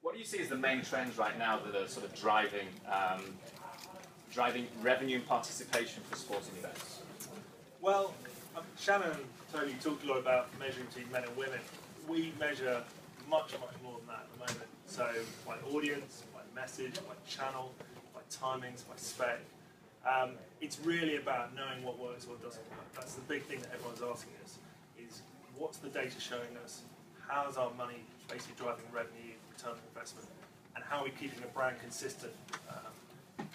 What do you see as the main trends right now that are sort of driving revenue and participation for sporting events? Well, Shannon and Tony talked a lot about measuring between men and women. We measure much, much more than that at the moment. So by audience, by message, by channel, by timings, by spec. It's really about knowing what works, what doesn't work. That's the big thing that everyone's asking us, is what's the data showing us? How's our money basically driving revenue, return on investment? And how are we keeping a brand consistent?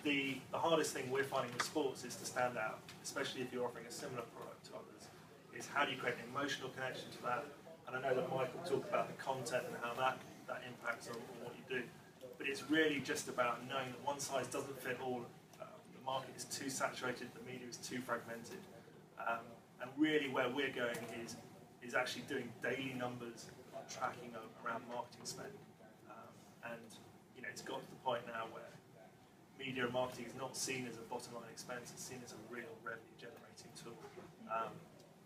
The hardest thing we're finding with sports is to stand out, especially if you're offering a similar product to others, is how do you create an emotional connection to that? And I know that Michael talked about the content and how that impacts on what you do. But it's really just about knowing that one size doesn't fit all. The market is too saturated, the media is too fragmented. And really where we're going is actually doing daily numbers, tracking around marketing spend. And you know, it's got to the point now where media and marketing is not seen as a bottom line expense, it's seen as a real revenue generating tool.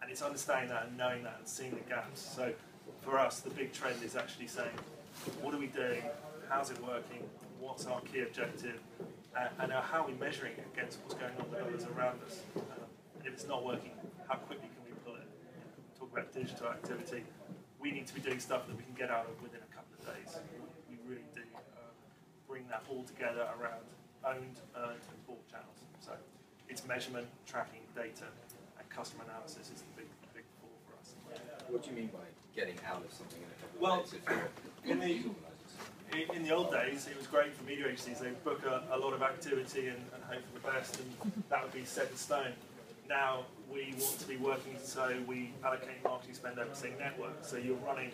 And it's understanding that and knowing that and seeing the gaps. So for us, the big trend is actually saying, what are we doing? How's it working? What's our key objective? And how are we measuring it against what's going on with others around us? And if it's not working, how quickly can we pull it? Talk about digital activity. We need to be doing stuff that we can get out of within a couple of days. We really do bring that all together around owned, earned, and bought channels. So it's measurement, tracking, data, and customer analysis is the big pull for us. What do you mean by getting out of something in a couple Well, of days? In the old days, it was great for media agencies. They would book a lot of activity and hope for the best, and that would be set in stone. Now we want to be working, so we allocate marketing spend over the same network. So you're running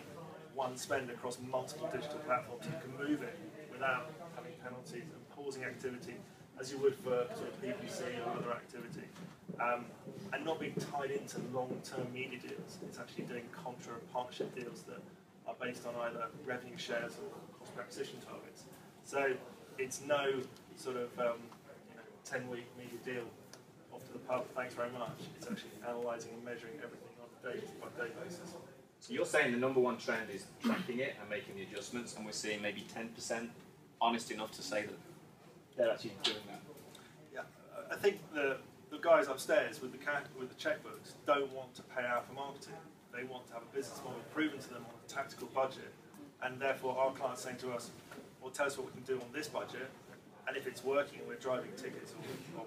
one spend across multiple digital platforms. You can move it without having penalties and pausing activity as you would for sort of PPC or other activity. And not being tied into long-term media deals. It's actually doing contra and partnership deals that are based on either revenue shares or cost per acquisition targets. So it's no sort of 10-week media deal off to the pub, thanks very much. It's actually analysing and measuring everything on a day-by-day basis. So you're saying the number one trend is tracking it and making the adjustments, and we're seeing maybe 10% honest enough to say that they're actually doing that. Yeah, I think the guys upstairs with the checkbooks don't want to pay out for marketing. They want to have a business model proven to them on a tactical budget, and therefore our clients saying to us, well, tell us what we can do on this budget, and if it's working and we're driving tickets or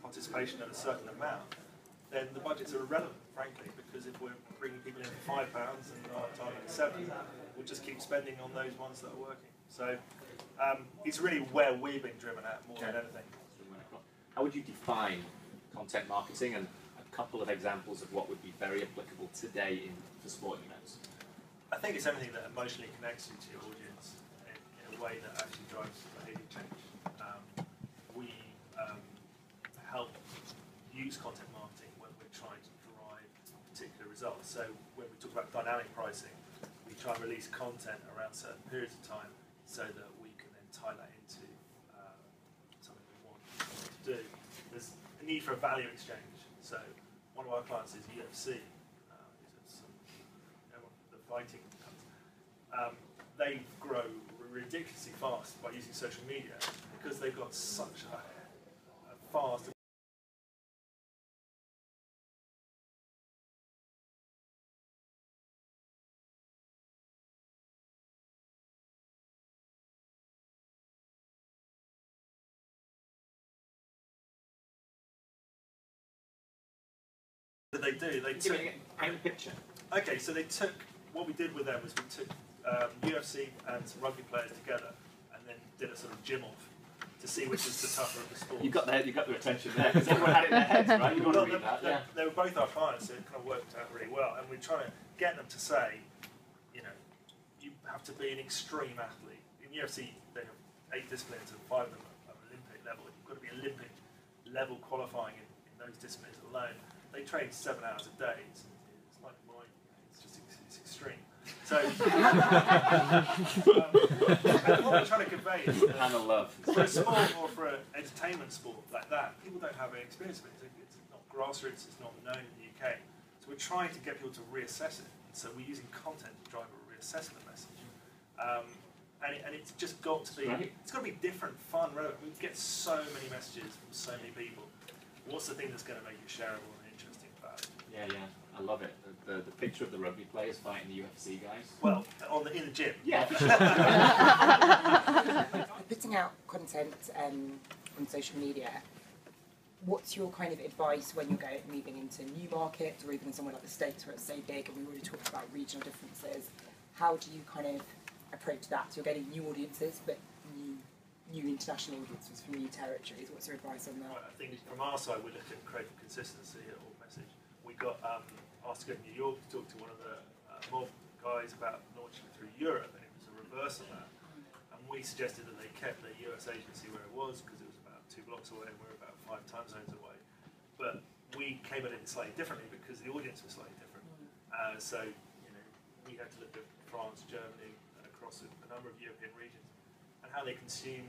participation at a certain amount, then the budgets are irrelevant, frankly, because if we're bringing people in for £5 and our target is 7, we'll just keep spending on those ones that are working. So it's really where we've been driven at more than anything. How would you define content marketing, and a couple of examples of what would be very applicable today for sporting events? I think it's everything that emotionally connects you to your audience in a way that actually drives behaviour change. We help use content marketing when we're trying to drive particular results. So when we talk about dynamic pricing, we try and release content around certain periods of time so that we can then tie that into something we want to do. There's a need for a value exchange. So one of our clients is UFC, the fighting. They grow ridiculously fast by using social media because they've got such a fast they do. They took paint a picture. Okay, so they took what we did with them was we took UFC and some rugby players together, and then did a sort of gym off to see which was the tougher of the sports. You got the attention there because everyone had it in their heads, right? You got to read that. Yeah. They were both our clients, so it kind of worked out really well. And we're trying to get them to say, you know, you have to be an extreme athlete. In UFC, they have 8 disciplines and 5 of them are Olympic level. You've got to be Olympic level qualifying in those disciplines alone. They train 7 hours a day. It's like mine. It's extreme. So and what we're trying to convey is and love. For a sport or for an entertainment sport like that, people don't have any experience of it. It's not grassroots. It's not known in the UK. So we're trying to get people to reassess it. And so we're using content to drive a reassessment message. and it's just got to be, it's got to be different, fun, relevant. We get so many messages from so many people. What's the thing that's going to make it shareable and interesting about it? Yeah, I love it. The picture of the rugby players fighting the UFC guys. Well, in the gym. Yeah. Putting out content on social media, what's your kind of advice when you're moving into new markets or even in somewhere like the States where it's so big, and we already talked about regional differences? How do you kind of approach that? So you're getting new audiences, but new international audiences from new territories. What's your advice on that? Right, I think from our side, we look at creative consistency at all message. We got asked to go to New York to talk to one of the mob guys about launching through Europe, and it was a reverse of that. And we suggested that they kept their US agency where it was because it was about 2 blocks away and we were about 5 time zones away. But we came at it slightly differently because the audience was slightly different. So we had to look at France, Germany, and across a number of European regions, and how they consume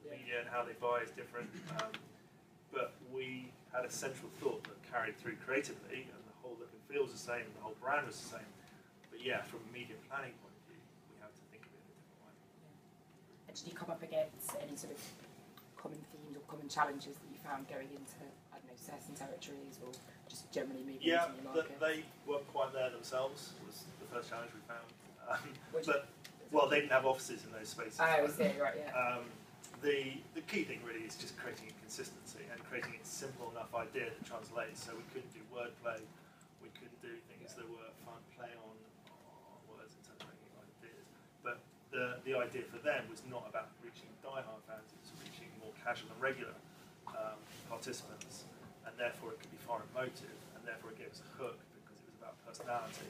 media and how they buy is different. But we had a central thought that carried through creatively, and the whole look and feel was the same, and the whole brand was the same. But yeah, from a media planning point of view, we have to think of it in a different way. And did you come up against any sort of common themes or common challenges that you found going into, I don't know, certain territories or just generally moving into new markets? Yeah, they weren't quite there themselves, was the first challenge we found. They didn't have offices in those spaces. Oh, I see, right, yeah. The key thing really is just creating a consistency and creating a simple enough idea that translates. So we couldn't do wordplay, we couldn't do things that were fun play on words in terms of making ideas. But the idea for them was not about reaching die-hard fans, it was reaching more casual and regular participants, and therefore it could be far emotive, and therefore it gave us a hook because it was about personality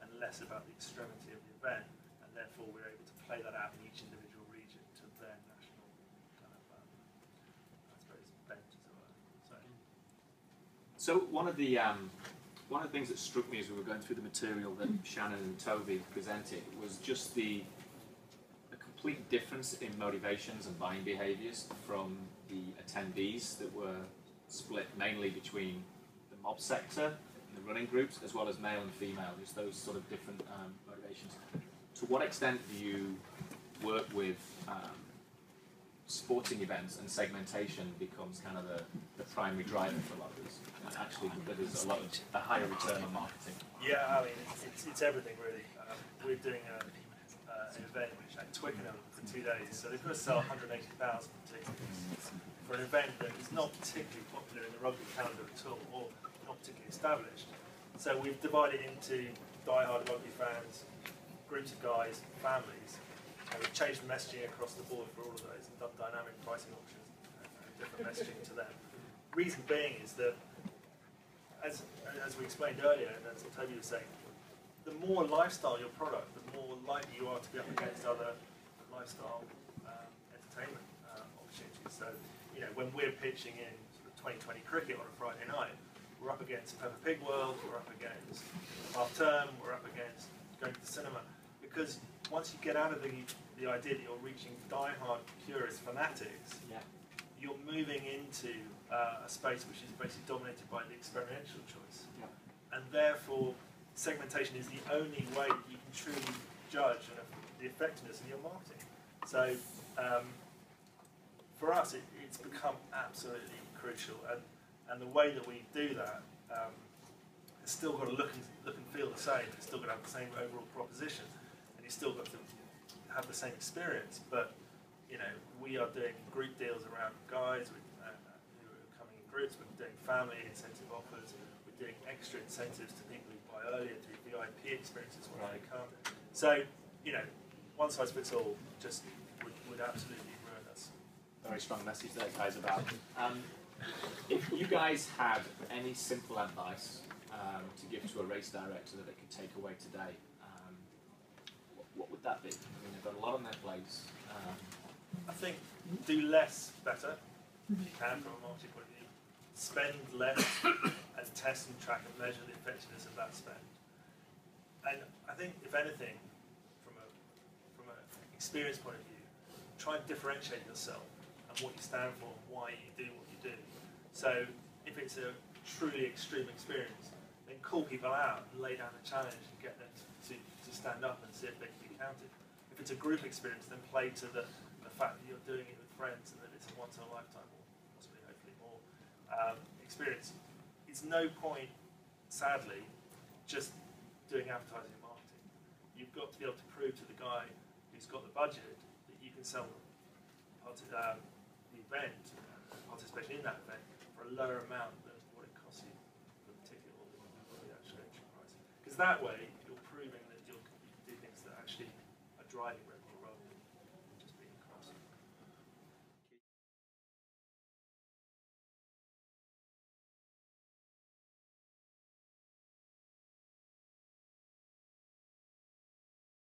and less about the extremity of the event, and therefore we were able to play that out in each individual region to their national kind of, I suppose, bent, as it were. So one of the things that struck me as we were going through the material that Shannon and Toby presented was just the complete difference in motivations and buying behaviours from the attendees that were split mainly between the mob sector and the running groups, as well as male and female, just those sort of different motivations. To what extent do you work with sporting events and segmentation becomes kind of the primary driver for a lot of these, and actually delivers a higher return on marketing? Yeah, I mean, it's everything really. We're doing an event at Twickenham for 2 days, so they've got to sell 180,000 tickets for an event that is not particularly popular in the rugby calendar at all, or not particularly established. So we've divided into die-hard rugby fans, groups of guys, families, and we've changed the messaging across the board for all of those and done dynamic pricing options and different messaging to them. Reason being is that, as we explained earlier, and as Toby was saying, the more lifestyle your product, the more likely you are to be up against other lifestyle entertainment opportunities. So, when we're pitching in sort of 2020 cricket on a Friday night, we're up against Peppa Pig World, we're up against Half Term, we're up against going to the cinema. Because once you get out of the idea that you're reaching die-hard purist fanatics, you're moving into a space which is basically dominated by the experiential choice. And therefore, segmentation is the only way that you can truly judge the effectiveness of your marketing. So, for us, it's become absolutely crucial, and the way that we do that has still got to look and feel the same. It's still got to have the same overall proposition, and you've still got to have the same experience. But we are doing group deals around guys who are coming in groups. We're doing family incentive offers. We're doing extra incentives to people who buy earlier through VIP experiences when they come. So one size fits all just would absolutely ruin us. Very strong message there, guys, about if you guys had any simple advice to give to a race director that they could take away today, what would that be? I mean, they've got a lot on their plates. I think do less better if you can from a marketing point of view. Spend less and test and track and measure the effectiveness of that spend. And I think, if anything, from an experience point of view, try and differentiate yourself and what you stand for and why you do what you do. So if it's a truly extreme experience, then call people out and lay down a challenge and get them to stand up and see if they can be counted. If it's a group experience, then play to the fact that you're doing it with friends and that it's a once in a lifetime or possibly hopefully more experience. It's no point, sadly, just doing advertising and marketing. You've got to be able to prove to the guy who's got the budget that you can sell the event, participation in that event, for a lower amount than what it costs you for the ticket or the actual entry price. Because that way, you're proving that you can do things that actually are driving revenue.